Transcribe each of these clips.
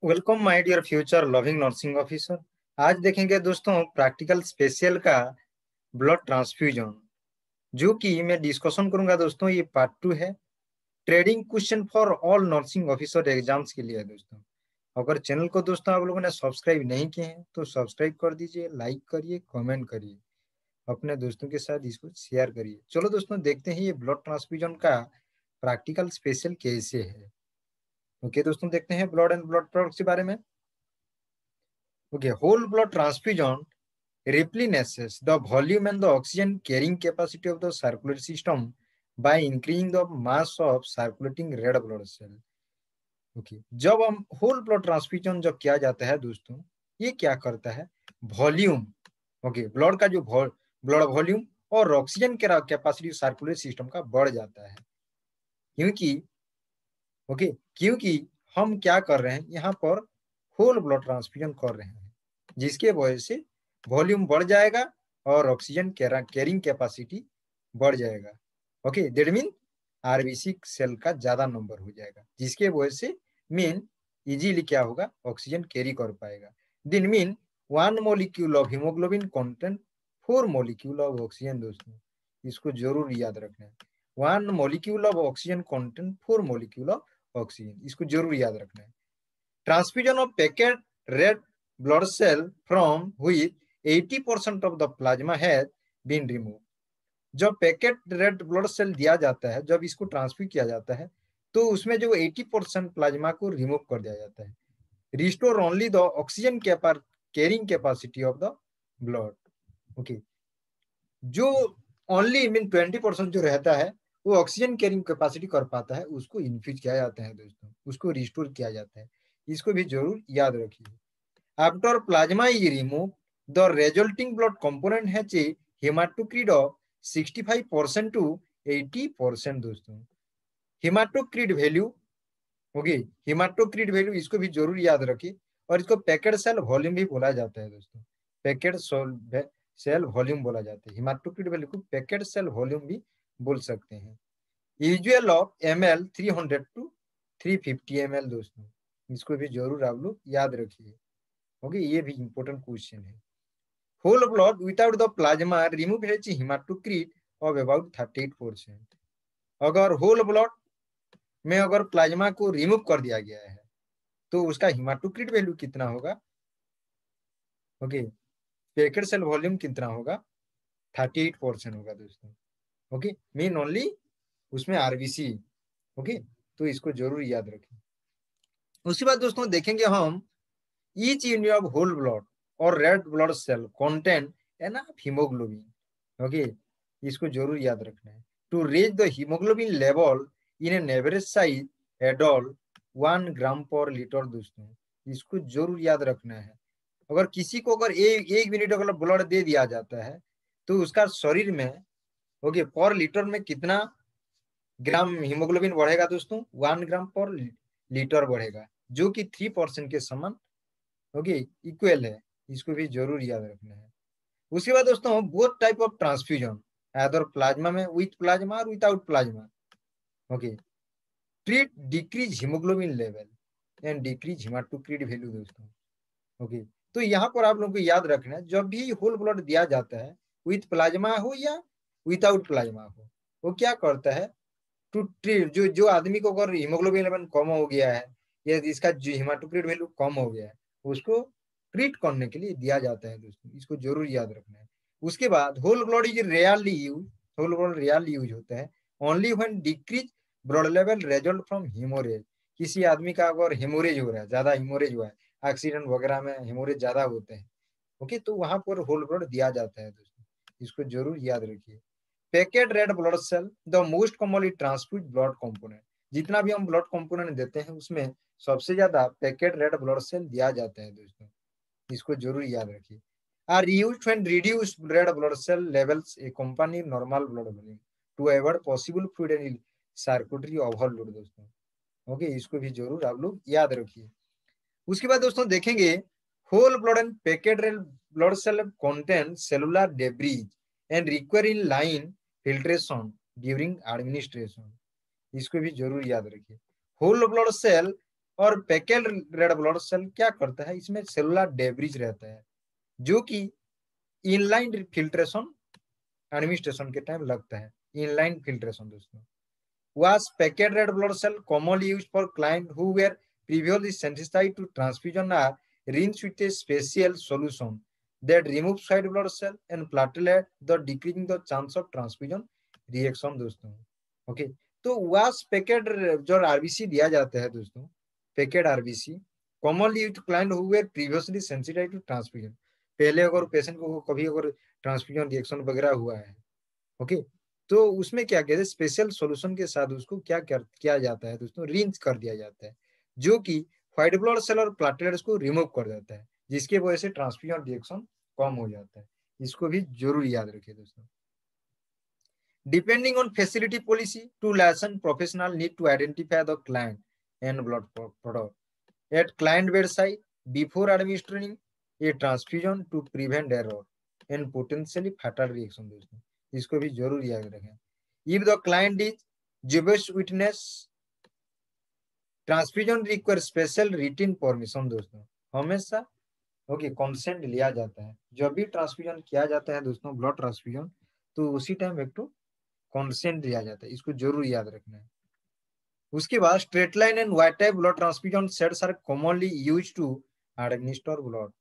Welcome my dear future loving nursing officer. आज देखेंगे दोस्तों प्रैक्टिकल स्पेशल का ब्लड ट्रांसफ्यूजन, जो कि मैं डिस्कशन करूंगा। दोस्तों ये पार्ट 2 है। Trading question for all nursing officer exams के लिए है दोस्तों। अगर चैनल को दोस्तों आप लोगों ने सब्सक्राइब नहीं किए हैं तो सब्सक्राइब कर दीजिए, लाइक करिए, कमेंट करिए, अपने दोस्तों के साथ इसको शेयर करिए। चलो दोस्तों देखते हैं ये ब्लड ट्रांसफ्यूजन का प्रैक्टिकल स्पेशल कैसे है। ओके दोस्तों, देखते हैं ब्लड एंड ब्लड प्रोडक्ट्स के बारे में। Okay, whole blood transfusion replenishes the volume and the oxygen carrying capacity of the circulatory system by increasing the mass of circulating red blood cell. Okay, जब हम whole blood transfusion जब किया जाता है दोस्तों, ये क्या करता है? वॉल्यूम, ओके, ब्लड का जो ब्लड वॉल्यूम और ऑक्सीजन कैपेसिटी सर्कुलेटरी सिस्टम का बढ़ जाता है। क्योंकि ओके क्योंकि हम क्या कर रहे हैं, यहाँ पर होल ब्लड ट्रांसफ्यूजन कर रहे हैं, जिसके वजह से वॉल्यूम बढ़ जाएगा और ऑक्सीजन कैरिंग कैपेसिटी बढ़ जाएगा। Okay, that mean RBC cell का ज्यादा नंबर हो जाएगा, जिसके वजह से मीन इजीली क्या होगा, ऑक्सीजन कैरी कर पाएगा। दिन mean 1 molecule of haemoglobin content 4 molecule of oxygen. दोस्तों इसको जरूर याद रखना है। 1 molecule of oxygen content 4 molecule of oxygen, इसको जरूर याद रखना है। Transfusion of packet red blood cell from which 80% of the plasma has been remove. जब पैकेट रेड ब्लड सेल दिया जाता है, जब इसको ट्रांसफ्यूज किया जाता है, तो उसमें जो 80% प्लाज्मा को रिमूव कर दिया जाता है। Restore only the oxygen carrying capacity of the blood. Okay, जो ओनली मीन 20% जो रहता है वो ऑक्सीजन कैरिंग कैपेसिटी कर पाता है, उसको इन्फ्यूज किया जाता है दोस्तों, उसको रिस्टोर किया जाता है। इसको भी जरूर याद रखिए। After plasma is remove, the resulting blood component has a haematocrit of 65% to 80%। दोस्तों haematocrit value, okay, haematocrit value इसको भी जरूर याद रखिए। और इसको पैकेट सेल वॉल्यूम भी बोला जाता है दोस्तों, पैकेट सेल वॉल्यूम बोला जाता है। हेमाटोक्रिट वैल्यू को पैकेट सेल वॉल्यूम भी बोल सकते हैं। Usual of ml 300 to 350 ml। दोस्तों इसको भी जरूर आप लोग याद रखिए। ओके, ये भी इंपॉर्टेंट क्वेश्चन है। Whole blood without the plasma remove haematocrit of about 38%। अगर होल ब्लड में अगर प्लाज्मा को रिमूव कर दिया गया है तो उसका हिमाटोक्रिट वैल्यू कितना होगा? ओके, पैकेट सेल वॉल्यूम कितना होगा? 38% होगा दोस्तों। ओके, मीन ओनली उसमें आरबीसी। ओके, तो इसको जरूर याद रखें। उसके बाद दोस्तों देखेंगे हम each unit of whole blood और red blood cell contain enough haemoglobin. Okay, इसको जरूर याद रखना है। To raise the haemoglobin level in an average size adult 1 gram per litre. दोस्तों इसको जरूर याद रखना है। अगर किसी को अगर एक मिनट अगर ब्लड दे दिया जाता है तो उसका शरीर में ओके पर लीटर में कितना ग्राम हीमोग्लोबिन बढ़ेगा दोस्तों? 1 ग्राम पर लीटर बढ़ेगा, जो कि 3% के समान ओके इक्वल है। इसको भी जरूर याद रखना है। उसके बाद दोस्तों both type of transfusion, other plasma में विथ प्लाज्मा और without plasma. Okay, treat decrease haemoglobin level and decrease haematocrit value. दोस्तों ओके, तो यहाँ पर आप लोगों को याद रखना है, जब भी होल ब्लड दिया जाता है, विथ प्लाज्मा हो या विदाउट प्लाज्मा हो, वो क्या करता है, टू ट्रीट जो जो आदमी को अगर हीमोग्लोबिन लेवल कम हो गया है या इसका जो हेमाटोक्रिट वैल्यू कम हो गया है, उसको ट्रीट करने के लिए दिया जाता है। दोस्तों इसको जरूर याद रखना है। उसके बाद whole blood is rarely use, whole blood rarely use होता है only when decrease blood level result from haemorrhage. किसी आदमी का अगर हेमोरेज हो रहा है, ज्यादा हेमोरेज हुआ है, एक्सीडेंट वगैरह में हेमोरेज ज्यादा होते हैं, ओके, तो वहां पर होल ब्लड दिया जाता है। दोस्तों इसको जरूर याद रखिए। Packet red blood cell the most commonly transfuse blood component. जितना भी हम ब्लड कंपोनेंट देते हैं उसमें सबसे ज्यादा पैकेट रेड ब्लड सेल दिया जाता है। दोस्तों इसको जरूर याद रखिए। Are used when reduce red blood cell levels accompany normal blood volume to avoid possible fluid and circulatory overload. दोस्तों ओके, इसको भी जरूर आप लोग याद रखिए। उसके बाद दोस्तों देखेंगे whole blood and packet red blood cell contain cellular debris and require in line filtration during administration. इसको भी जरूर याद रखिए। होल ब्लड सेल और पैकेड रेड ब्लड सेल क्या करता है, इसमें सेलुलर डेब्रिज रहता है जो कि इनलाइन फिल्ट्रेशन एडमिनिस्ट्रेशन के टाइम लगता है। इनलाइन फिल्ट्रेशन दोस्तों। Was packet red blood cell commonly used for clients who were previously sensitized to transfusion are rinsed with a special solution that removes white blood cell and platelet, thus decreasing the chance of transfusion reaction दोस्तों। Okay, तो was packet जो RBC दिया जाता है दोस्तों, packet RBC commonly used client who were previously sensitize to transfusion. पहले अगर patient को कभी अगर ट्रांसफ्यूजन रिएक्शन वगैरह हुआ है, ओके, तो उसमें क्या कहते हैं, स्पेशल सॉल्यूशन के साथ उसको क्या किया जाता है दोस्तों, रिंच कर दिया जाता है जो कि व्हाइट ब्लड सेल और प्लेटलेट्स को रिमूव कर देता है, जिसके वजह से ट्रांसफ्यूजन रिएक्शन कम हो जाता है। इसको भी जरूर याद रखिए दोस्तों। Depending on facility policy to licence professional need to identify the client and blood product at client bedside before administrating a transfusion to prevent error and potentially fatal reaction दोस्तों। इसको भी जरूर याद रखें। इफ द क्लाइंट इज जिबस witness transfusion require special written permission दोस्तों। हमेशा okay consent लिया जाता है जब भी ट्रांसफ्यूजन किया जाता है दोस्तों, ब्लड ट्रांसफ्यूजन, तो उसी टाइम एक तो कंसेंट लिया जाता है, इसको जरूर याद रखना है। उसके बाद straight line and white type blood transfusion sets are commonly used to administer blood.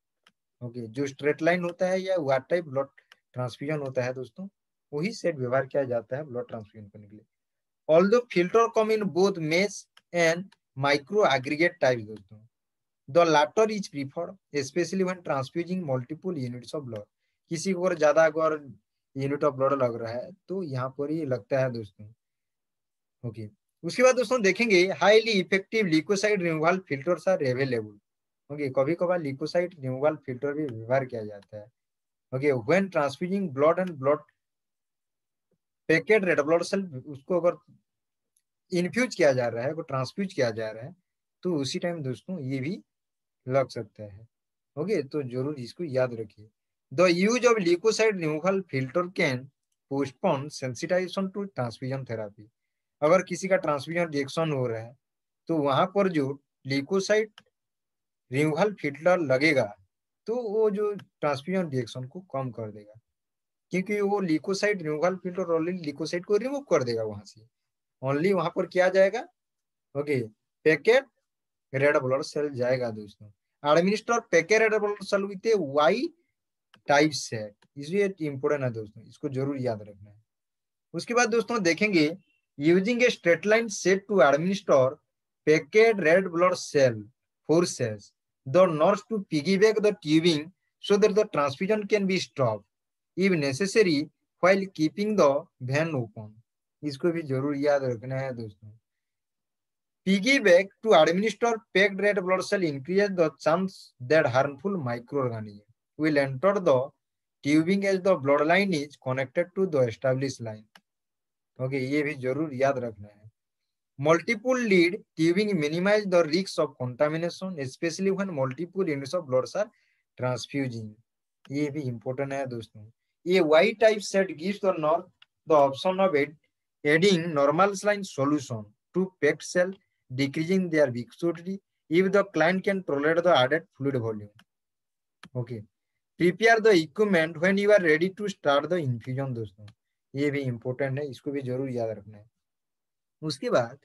Okay, जो स्ट्रेट लाइन होता है या वाइट टाइप ब्लड ट्रांसफ्यूजन होता है दोस्तों, वही सेट व्यवहार किया जाता है ब्लड ट्रांसफ्यूजन करने के लिए। Although filter come in both mesh and micro aggregate types दोस्तों, the latter is preferred especially when transfusing multiple units of blood। किसी को अगर ज्यादा अगर यूनिट ऑफ ब्लड लग रहा है तो यहाँ पर ही लगता है दोस्तों। ओके, उसके बाद दोस्तों देखेंगे highly effective leukocyte removal filters are available. Okay, कभी कभार लिकोसाइड रिमूवल फिल्टर भी व्यवहार किया जाता है। Okay, when transfusing blood and blood packet red blood cell, उसको अगर इन्फ्यूज किया जा रहा है, को ट्रांसफ्यूज किया जा रहा है, तो उसी टाइम दोस्तों ये भी लग सकता है। ओके, तो जरूर इसको याद रखिए। The use of leukocyte removal filter can postpone sensitisation to transfusion therapy. अगर किसी का ट्रांसफ्यूजन रिएक्शन हो रहा है तो वहां पर जो लिकोसाइड रिमूवल फिल्टर लगेगा तो वो जो ट्रांसफ्यूजन रिएक्शन को कम कर देगा, क्योंकि वो leukocyte removal filter already leukocyte को रिमूव कर देगा वहां से। ओनली वहां पर क्या जाएगा, okay, packet red blood cell जाएगा दोस्तों। Administer packet red blood cell with a Y type set, इसलिए इंपोर्टेंट है दोस्तों, इसको जरूर याद रखना है। उसके बाद दोस्तों देखेंगे using a straight line set to administer packet red blood cell forces the nurse to piggyback the tubing so that the transfusion can be stopped if necessary while keeping the vein open। इसको भी जरूर याद रखना है दोस्तों। Piggyback to administer packed red blood cell increases the chance that harmful microorganism will enter the tubing as the blood line is connected to the established line। Okay, ये भी जरूर याद रखना है। Multiple lead tubing minimize the risk of contamination, especially when multiple units of blood are transfusing। ये भी important है दोस्तों। ये Y type set gives the nerve the option of adding normal saline solution to packed cell, decreasing their viscosity if the client can tolerate the added fluid volume। Okay, prepare the equipment when you are ready to start the infusion दोस्तों, ये भी important है, इसको भी जरूर याद रखना है। उसके बाद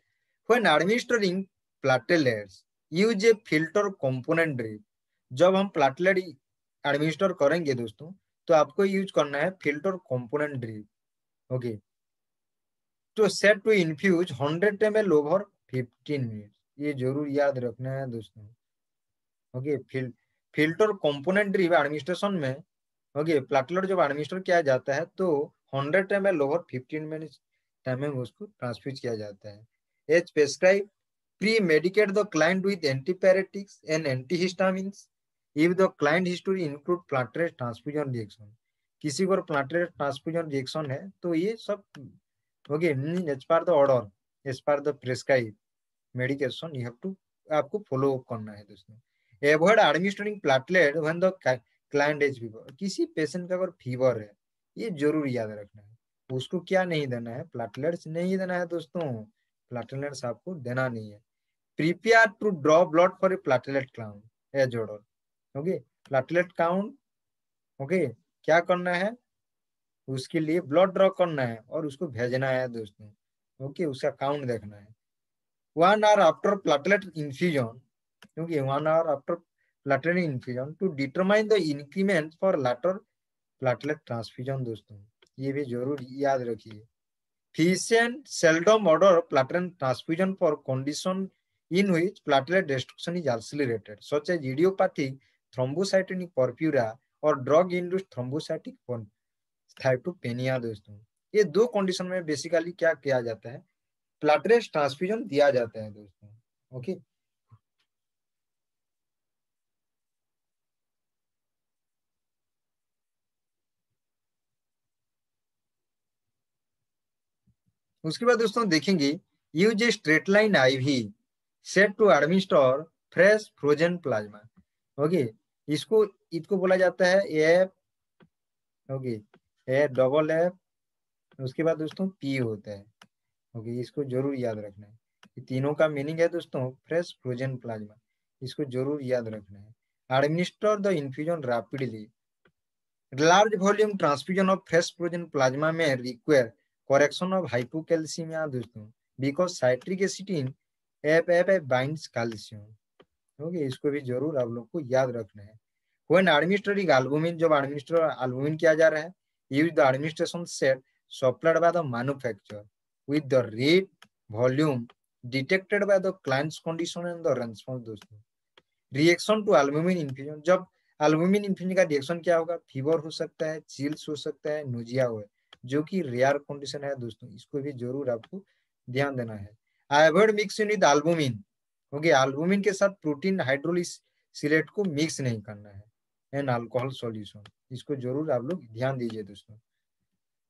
when administering platelets use a filter component drip। जब हम प्लेटलेट एडमिनिस्टर करेंगे दोस्तों तो आपको यूज करना है फिल्टर कंपोनेंट ड्रिप। ओके, तो set to infuse 100 ml over 15 minute, ये जरूर याद रखना है दोस्तों। Okay, filter component drip administration में, ओके, प्लेटलेट जब एडमिनिस्टर किया जाता है तो 100 ml ओवर 15 मिनट टाइम में उसको ट्रांसफ्यूज किया जाता है। As prescribe pre-medicate the client with antipyretics and antihistamines if the client history include platelet transfusion reaction। किसी को प्लेटलेट ट्रांसफ्यूजन रिएक्शन है तो ये सब okay as per the order, as per the prescribe medication you have to, आपको follow up करना है दोस्तों। Avoid administering platelet when the client is fever. किसी पेशेंट का अगर फीवर है, ये जरूर याद रखना है, उसको क्या नहीं देना है, प्लेटलेट्स नहीं देना है दोस्तों, प्लेटलेट्स आपको देना नहीं है। Prepare to draw blood for a platelet count as order. Okay, platelet count, okay, क्या करना है, उसके लिए ब्लड ड्रॉ करना है और उसको भेजना है दोस्तों। ओके, उसका काउंट देखना है। 1 hour आफ्टर प्लेटलेट इन्फ्यूजन, क्योंकि 1 hour after platelet infusion to determine the increment for later platelet transfusion दोस्तों, ये भी जरूर याद रखिए। Physician seldom order platelet transfusion for condition in which platelet destruction is accelerated, such as idiopathic thrombocytopenic purpura or drug-induced thrombocytic thrombocytopenia दोस्तों। ये दो condition में बेसिकली क्या किया जाता है, प्लेटलेट ट्रांसफ्यूजन दिया जाता है दोस्तों। ओके, उसके बाद दोस्तों देखेंगे, use a straight line IV set to administer fresh frozen plasma. Okay, इसको इसको बोला जाता है F, okay, a double F, उसके बाद दोस्तों पी होता है। ओके, इसको जरूर याद रखना है। ये तीनों का मीनिंग है दोस्तों फ्रेश फ्रोजन प्लाज्मा, इसको जरूर याद रखना है। Administer the infusion rapidly, large volume transfusion of fresh frozen plasma में रिक्वायर करेक्शन ऑफ हाइपोकैल्सीमिया दोस्तों, because citric acid in F F binds calcium. Okay, इसको भी जरूर आप लोग को याद रखना है। when administering albumin, जब एडमिनिस्टर एल्बुमिन किया जा रहा है, use the administration set supplied by the manufacturer with the rate volume detected by the client's condition and the response दोस्तों। रिएक्शन टू एल्बुमिन इन्फ्यूजन, जब एल्बुमिन इन्फ्यूजन का reaction क्या होगा, फीवर हो सकता है, चिल्स हो सकता है, नोजिया हो, जो कि रेयर कंडीशन है दोस्तों, इसको भी जरूर आपको ध्यान देना है। अवॉइड मिक्सिंग विद एल्बुमिन, क्योंकि एल्बुमिन के साथ प्रोटीन हाइड्रोलिसिलेट को मिक्स नहीं करना है एन अल्कोहल सॉल्यूशन, इसको जरूर आप लोग ध्यान दीजिए दोस्तों।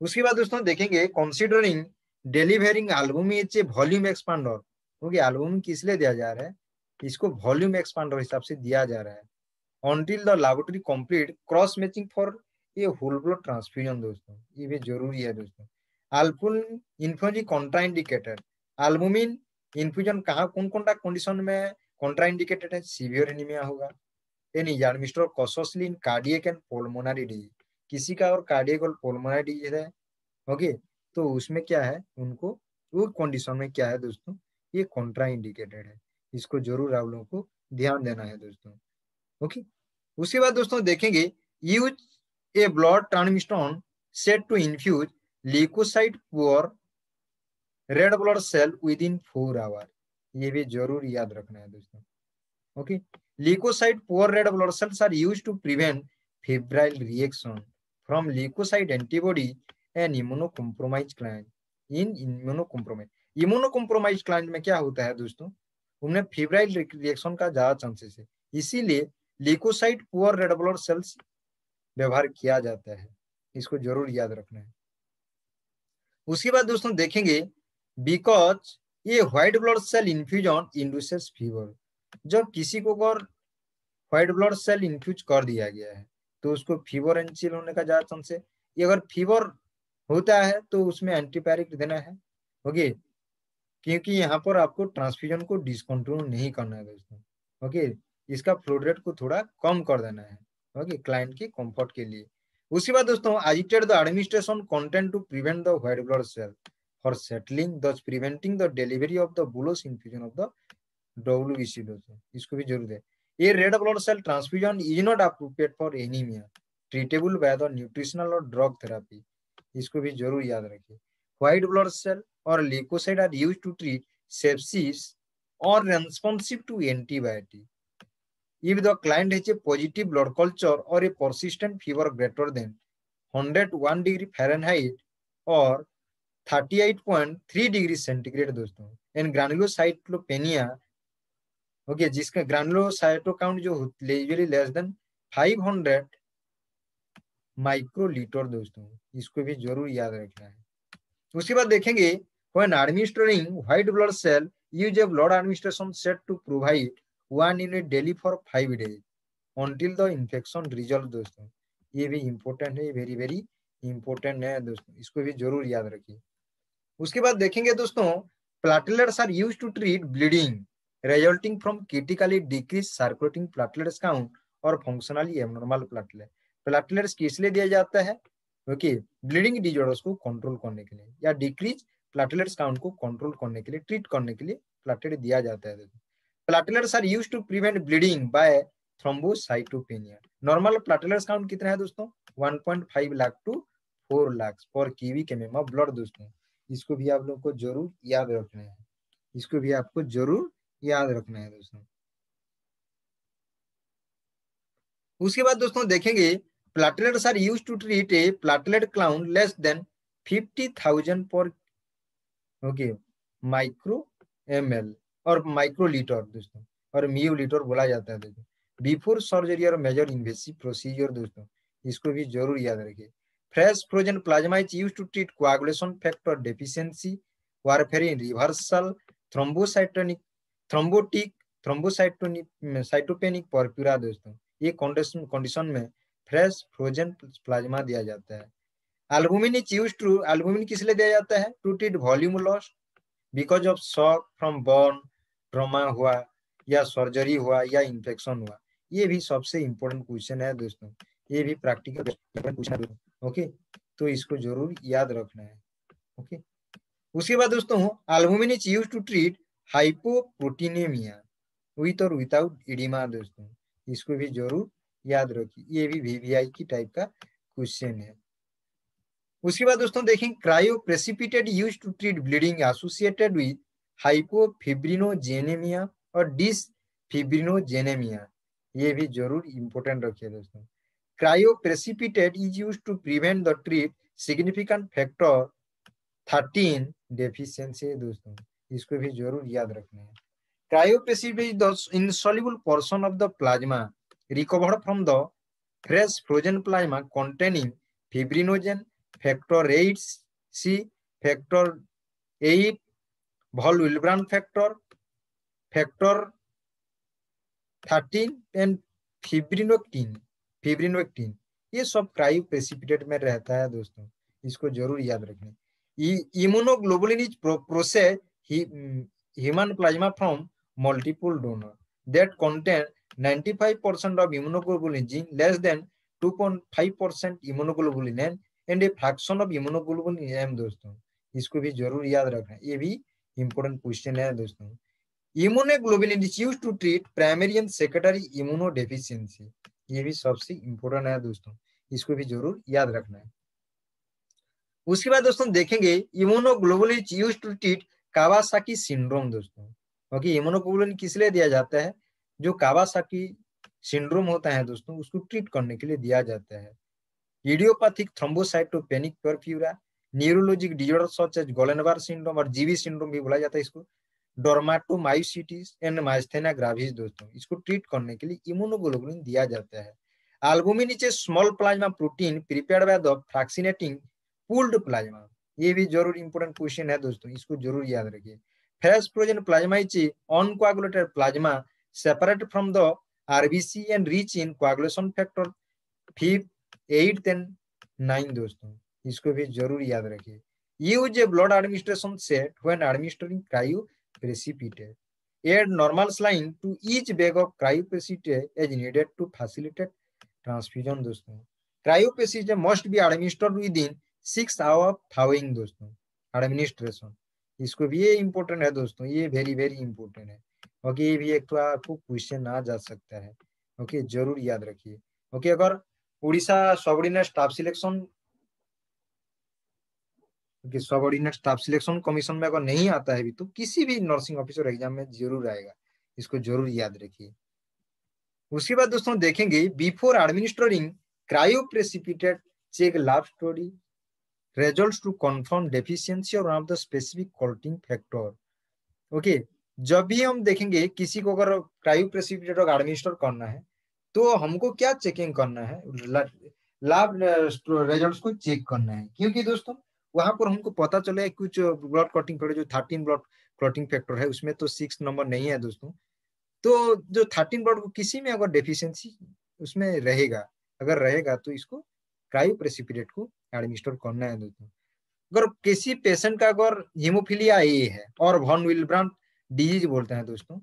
उसके बाद दोस्तों देखेंगे, considering delivering albumin is a volume expander, क्योंकि एल्बुमिन किस लिए दिया जा रहा है, इसको वॉल्यूम एक्सपांडर हिसाब से दिया जा रहा है। until the laboratory complete cross matching for a whole blood transfusion दोस्तों, ये भी जरूरी है दोस्तों। Albumin infusion contraindicated, albumin infusion कहाँ कौन कौन सा कंडीशन में कॉन्ट्राइंडिकेटेड है, सीवियर एनीमिया होगा, यानी mister cautiously in cardiac and pulmonary disease, किसी का और कार्डियक और पुल्मोनरी डिजीज है, ओके, तो उसमें क्या है उनको, वो कंडीशन में क्या है दोस्तों, ये कॉन्ट्राइंडिकेटेड है, इसको जरूर आप लोगों को ध्यान देना है दोस्तों। ओके, उसके बाद दोस्तों देखेंगे, use a blood transmission set to infuse leukocyte poor red blood cell within 4 hour, ये भी जरूर याद रखना है दोस्तों। Okay, leukocyte poor red blood cells are use to prevent febrile reaction from leukocyte antibody and immunocompromise client in immunocompromise client में क्या होता है दोस्तों, उनमें फेब्राइल रिएक्शन का ज्यादा चांसेस है, इसीलिए leukocyte poor red blood cells व्यवहार किया जाता है, इसको जरूर याद रखना है। उसके बाद दोस्तों देखेंगे, बिकॉज ये white blood cell infusion induces fever, जब किसी को अगर व्हाइट ब्लड सेल इन्फ्यूज कर दिया गया है तो उसको फीवर एंड चिल होने का ज्यादा चांस है। ये अगर फीवर होता है तो उसमें एंटीपायरेटिक देना है, ओके, क्योंकि यहाँ पर आपको ट्रांसफ्यूजन को डिसकंटिन्यू नहीं करना है दोस्तों। ओके, इसका फ्लो रेट को थोड़ा कम कर देना है, ओके, क्लाइंट के कंफर्ट के लिए। उसके बाद दोस्तों, agitate the administration content to prevent the white blood cell for settling, thus preventing the delivery of the bolus infusion of the WBC दोस्तों, इसको भी जरूर है। ये red blood cell transfusion is not appropriate for anaemia, treatable by the nutritional और drug therapy, इसको भी जरूर याद रखिए। White blood cell or leukocyte are used to treat sepsis or responsive to antibiotic. If the client has a positive blood culture or a persistent fever greater than 101 degree Fahrenheit or 38.3 degree centigrade दोस्तों, and granulocytopenia, okay, जिसका ग्रानुलोसाइटो count जो usually less than 500 microlitre दोस्तों, इसको भी जरूर याद रखना है। उसके बाद देखेंगे, when administering white blood cell, use a blood administration set to provide 1 unit daily for 5 days until the infection resolve दोस्तों, ये भी इंपॉर्टेंट है, वेरी वेरी इंपॉर्टेंट है दोस्तों, इसको भी जरूर याद रखिए। उसके बाद देखेंगे दोस्तों, platelets are used to treat bleeding resulting from critically decreased circulating platelets count और functionally abnormal platelets किस लिए दिया जाता है? ओके, ब्लीडिंग डिजॉर्डर्स को कंट्रोल करने के लिए या डिक्रीज प्लेटलेट्स काउंट को कंट्रोल करने के लिए, ट्रीट करने के लिए प्लेटलेट दिया जाता है। Platelets are used to prevent bleeding by thrombocytopenia. Normal platelets count कितना है दोस्तों? 1.5 लाख टू 4 लाख पर कीवी के एमएम ऑफ ब्लड दोस्तों। इसको भी आप लोग को जरूर याद रखना है, इसको भी आपको जरूर याद रखना है दोस्तों। उसके बाद दोस्तों देखेंगे platelets are used to treat a platelet count less than 50,000 per micro ml और माइक्रोलीटर दोस्तों, और मिलीलीटर बोला जाता है दोस्तों। बिफोर सर्जरी और मेजर इन्वेसिव प्रोसीजर दोस्तों, इसको भी जरूर याद रखिए। Fresh frozen plasma is used to treat coagulation factor deficiency, warfarin reversal, thrombocytonic thrombotic thrombocytopenic purpura दोस्तों। ये कंडीशन में फ्रेश फ्रोजन प्लाज्मा दिया जाता है। Albumin is used to, albumin किस लिए दिया जाता है? To treat volume loss because of shock from burn, trauma हुआ या सर्जरी हुआ या इन्फेक्शन हुआ। ये भी सबसे इंपॉर्टेंट क्वेश्चन है दोस्तों, ये भी प्रैक्टिकल क्वेश्चन है दोस्तों। ओके, तो इसको जरूर याद रखना है। ओके, उसके बाद दोस्तों albumin is used to treat hypoproteinaemia with और विदाउट एडिमा दोस्तों, इसको भी जरूर याद रखिए, ये भी वीवीआई की टाइप का क्वेश्चन है। उसके बाद दोस्तों देखें cryoprecipitate used to treat bleeding associated with hypofibrinogenaemia और डिसफिब्रिनोजेनेमिया, ये भी जरूर इंपॉर्टेंट रखिए दोस्तों। Cryoprecipitate is used to prevent the treat significant factor 13 deficiency दोस्तों, इसको भी जरूर याद रखना है। Cryoprecipitate the insoluble portion of the plasma recovered from the fresh frozen plasma containing fibrinogen, factor 8C, factor 8 von Willebrand factor, factor 13 and फिब्रिनोक्टिन, ये सब cryo precipitate में रहता है दोस्तों, इसको जरूर याद रखें। Immunoglobulin is process human plasma from multiple donor that contain 95% of immunoglobulin gene, less than 2.5% immunoglobulin N and a fraction of immunoglobulin M दोस्तों, इसको भी जरूर याद रखना, ये भी इंपॉर्टेंट क्वेश्चन है दोस्तों। Immunoglobulin is used to treat primary and secondary immunodeficiency, ये भी सबसे इंपॉर्टेंट है दोस्तों, इसको भी जरूर याद रखना है। उसके बाद दोस्तों देखेंगे immunoglobulin is used to treat Kawasaki syndrome दोस्तों। ओके, इम्यूनोग्लोबुलिन किस लिए दिया जाता है? जो कावासाकी सिंड्रोम होता है दोस्तों, उसको ट्रीट करने के लिए दिया जाता है। Idiopathic thrombocytopenic purpura, neurologic disorder such as Guillain Barre syndrome और जीवी सिंड्रोम भी बोला जाता है इसको, डर्माटोमायोसिटिस एंड माइस्थेनिया ग्राविस दोस्तों, इसको ट्रीट करने के लिए इम्यूनोग्लोबुलिन दिया जाता है। Albumin is a small plasma protein prepared by the fractionating pooled plasma, ये भी जरूर इंपॉर्टेंट क्वेश्चन है दोस्तों, इसको जरूर याद रखिए। Fresh frozen plasma is uncoagulated plasma separate from the RBC and rich in coagulation factor 5, 8 and 9 दोस्तों, इसको भी जरूर याद रखिए। Use a blood administration set when administering cryo precipitate. Add normal saline to each bag of cryoprecipitate as needed to facilitate transfusion दोस्तों। Cryoprecipitate must be administered within 6 hours thawing दोस्तों, administration, इसको भी ये इंपॉर्टेंट है दोस्तों, ये very very important है। Okay, ये भी एक तो आपको क्वेश्चन आ जा सकता है। ओके, जरूर याद रखिए। ओके, अगर Orissa subordinate staff selection subordinate staff selection commission में अगर नहीं आता है भी, तो किसी भी नर्सिंग ऑफिसर एग्जाम में जरूर आएगा, इसको जरूर याद रखिए। उसके बाद दोस्तों देखेंगे before administering cryoprecipitate check lab study results to confirm deficiency और one of the specific clotting factor. Okay, जब भी हम देखेंगे किसी को अगर क्रायोप्रेसिपिटेट एडमिनिस्टर करना है, तो हमको क्या चेकिंग करना है? लैब रिजल्ट्स को चेक करना है, क्योंकि दोस्तों वहां पर हमको पता चले कुछ ब्लड क्लॉटिंग फैक्टर जो 13 ब्लड क्लॉटिंग फैक्टर है, उसमें तो 6 नंबर नहीं है दोस्तों। तो जो 13 ब्लड को किसी में अगर डेफिशिएंसी उसमें रहेगा, अगर रहेगा तो इसको क्रायोप्रेसिपिटेट को एडमिनिस्टर करना है दोस्तों। अगर किसी पेशेंट का अगर हीमोफीलिया ए है और वॉन विल्ब्रांड डिजीज बोलते हैं दोस्तों,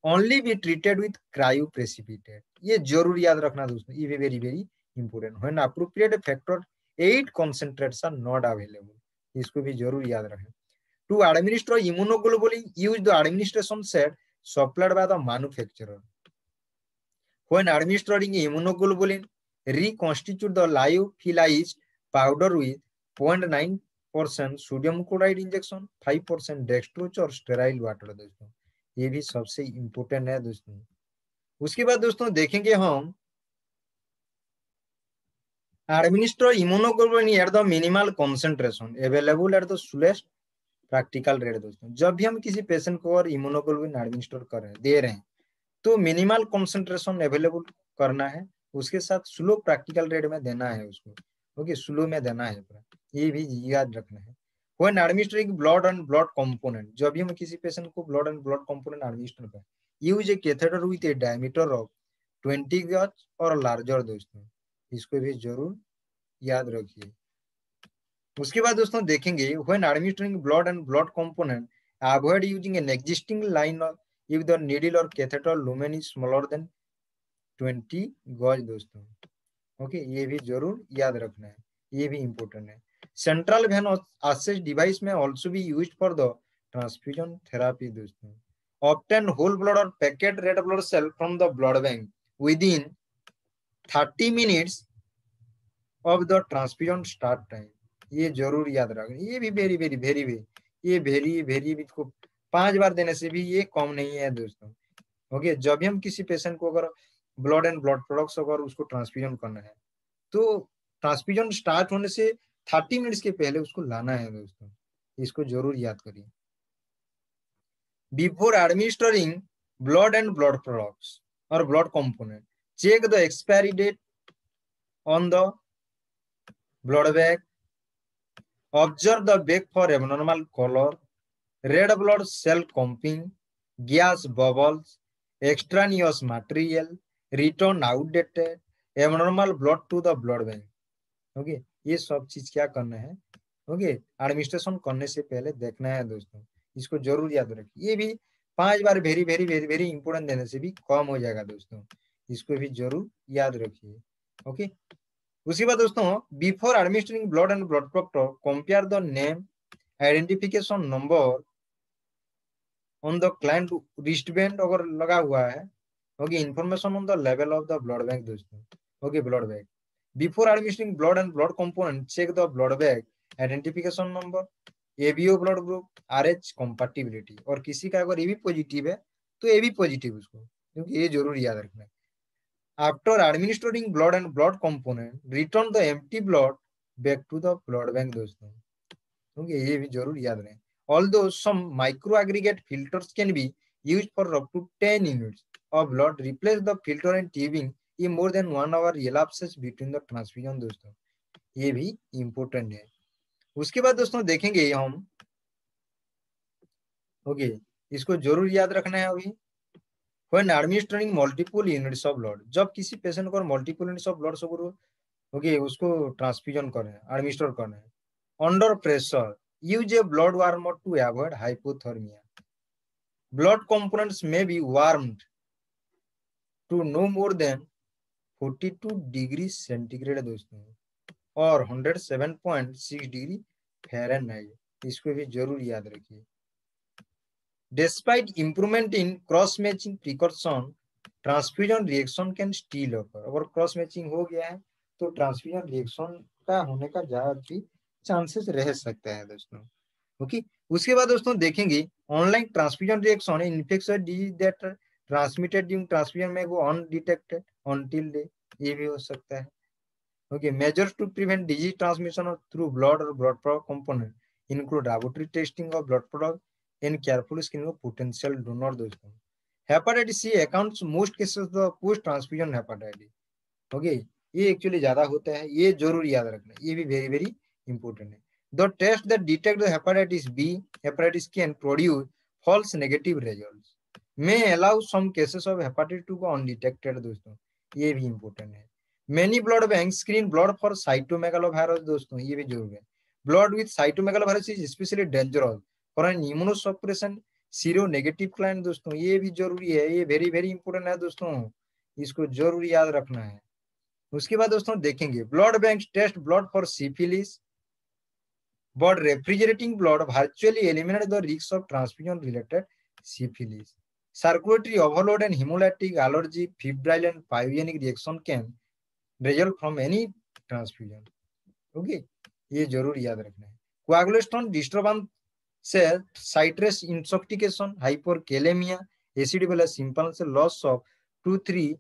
only be treated with cryoprecipitate. ये जरूर याद रखना दोस्तों, ये very very important. When appropriate factor 8 concentrates are not available, इसको भी जरूर याद रखें। To administer immunoglobulin use the administration set supplied by the manufacturer. When administering immunoglobulin, reconstitute the lyophilized powder with 0.9% sodium chloride injection, 5% dextrose और sterile water दोस्तों। ये भी सबसे इंपोर्टेंट है दोस्तों। उसके बाद दोस्तों देखेंगे हम administer immunoglobulin at the minimal concentration available at the slowest practical rate दोस्तों। जब भी हम किसी पेशेंट को और इम्यूनोग्लोबुलिन एडमिनिस्टर कर रहे हैं, दे रहे हैं, तो मिनिमल कॉन्सेंट्रेशन अवेलेबल करना है, उसके साथ स्लो प्रैक्टिकल रेट में देना है उसको। ओके, स्लो में देना है पूरा, ये भी याद रखना है। When administering blood and blood component, जब भी हम किसी पेशेंट को blood and blood component administer करें, use a catheter with a diameter of 20 gauge और लार्जर दोस्तों। इसको भी जरूर याद रखिए। उसके बाद दोस्तों देखेंगे when administering blood and blood component avoid using an existing line if the needle or catheter lumen is smaller than 20 गज दोस्तों। ओके, ये भी जरूर याद रखना है, ये भी इंपॉर्टेंट है। सेंट्रल वेन एक्सेस डिवाइस में ऑल्सो भी used for the transfusion therapy दोस्तों। ऑब्टेन होल ब्लड और packet red blood cell from the blood bank within 30 minutes of the transfusion start time. ये जरूर याद रखना, ये भी वेरी वेरी वेरी वेरी, ये वेरी वेरी को 5 बार देने से भी ये कम नहीं है दोस्तों। ओके, जब भी हम किसी पेशेंट को अगर ब्लड एंड ब्लड प्रोडक्ट्स अगर उसको ट्रांसफ्यूजन करना है, तो ट्रांसफ्यूजन स्टार्ट होने से 30 मिनट्स के पहले उसको लाना है दोस्तों। इसको जरूर याद करिए। Before administering blood and blood products और blood component, check the expiry date on the blood bag. Observe the bag for abnormal colour, red blood cell clumping, gas bubbles, extraneous material, return outdated, abnormal blood to the blood bank। Okay, ये सब चीज क्या करना है, okay, administration करने से पहले देखना है दोस्तों। इसको जरूर याद रखिए, ये भी 5 बार very very very very important देने से भी कम हो जाएगा दोस्तों। इसको भी जरूर याद रखिए। ओके, उसके बाद दोस्तों before administering blood and blood product, compare the name, identification number on the client wristband अगर लगा हुआ है, okay, information on the level of the blood bank दोस्तों। Okay, blood bank before administering blood and blood component, check the blood bank identification number, ABO blood group, RH compatibility, और किसी का अगर AB positive है तो AB positive उसको, क्योंकि ये जरूर याद रखना है। After administering blood and blood component, return the empty blood back to the blood bank दोस्तों। ओके, ये भी जरूर याद रखें। Although some microaggregate filters can be used for up to 10 units of blood, replace the filter and tubing in more than 1 hour elapses between the transfusion दोस्तों। ये भी important है। उसके बाद दोस्तों देखेंगे हम, ओके, इसको जरूर याद रखना है अभी। When administering multiple units of blood, जब किसी पेशेंट को मल्टीपल यूनिट्स ऑफ ब्लड को, ओके, उसको ट्रांसफ्यूजन कर रहे हैं, एडमिनिस्टर कर रहे हैं, under pressure use a blood warmer to avoid hypothermia. Blood components may be warmed to no more than 42 degrees centigrade दोस्तों, और 107.6 डिग्री फ़ारेनहाइट। इसको भी जरूर याद रखिए। Despite improvement in cross matching precaution, transfusion reaction can still occur। अगर cross matching हो गया है तो ट्रांसफ्यूजन रिएक्शन का होने का ज्यादा भी चांसेस रह सकता है दोस्तों। ओके, उसके बाद दोस्तों देखेंगे online transfusion reaction, infectious disease that transmitted during transfusion में वो अनडिटेक्टेड अनटिल डे, ये भी हो सकता है। Okay, measures to prevent disease transmission through blood और blood product component include laboratory testing of blood product and careful screening of potential donor दोस्तों। Hepatitis C accounts most cases of post transfusion hepatitis. Okay, ये actually ज्यादा होता है, ये जरूर याद रखना, ये भी वेरी वेरी इंपॉर्टेंट है। The test that detect the hepatitis B, hepatitis can produce false negative results, may allow some cases of hepatitis to go undetected दोस्तों। ये भी इंपॉर्टेंट है। Many blood banks screen blood for cytomegalovirus दोस्तों, ये भी जरूर है। Blood with cytomegalovirus is especially dangerous for an immunosuppression seronegative client दोस्तों, ये भी जरूरी है, ये वेरी वेरी इंपॉर्टेंट है दोस्तों, इसको जरूर याद रखना है। उसके बाद दोस्तों देखेंगे blood bank test blood for syphilis, but refrigerating blood virtually eliminates the risk of transfusion related syphilis. Circulatory overload and hemolytic allergy, febrile and pyogenic reaction can result from any transfusion. Okay, ये जरूर याद रखना है। Coagulation disturbance से citrus intoxication, hyperkalemia, acid वाला simple से loss of 2,3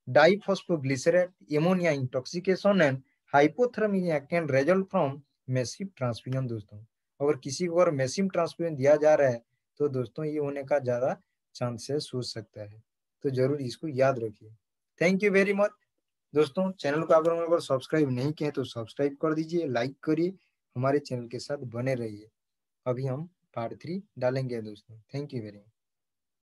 diphosphoglycerate, ammonia intoxication and hypothermia can result from massive transfusion दोस्तों। अगर किसी को अगर मैसिव ट्रांसफ्यूजन दिया जा रहा है तो दोस्तों ये होने का ज्यादा चांसेस हो सकता है, तो जरूर इसको याद रखिए। थैंक यू वेरी मच दोस्तों। चैनल को अगर सब्सक्राइब नहीं किए तो सब्सक्राइब कर दीजिए, लाइक करिए, हमारे चैनल के साथ बने रहिए। अभी हम पार्ट 3 डालेंगे दोस्तों। Thank you very much.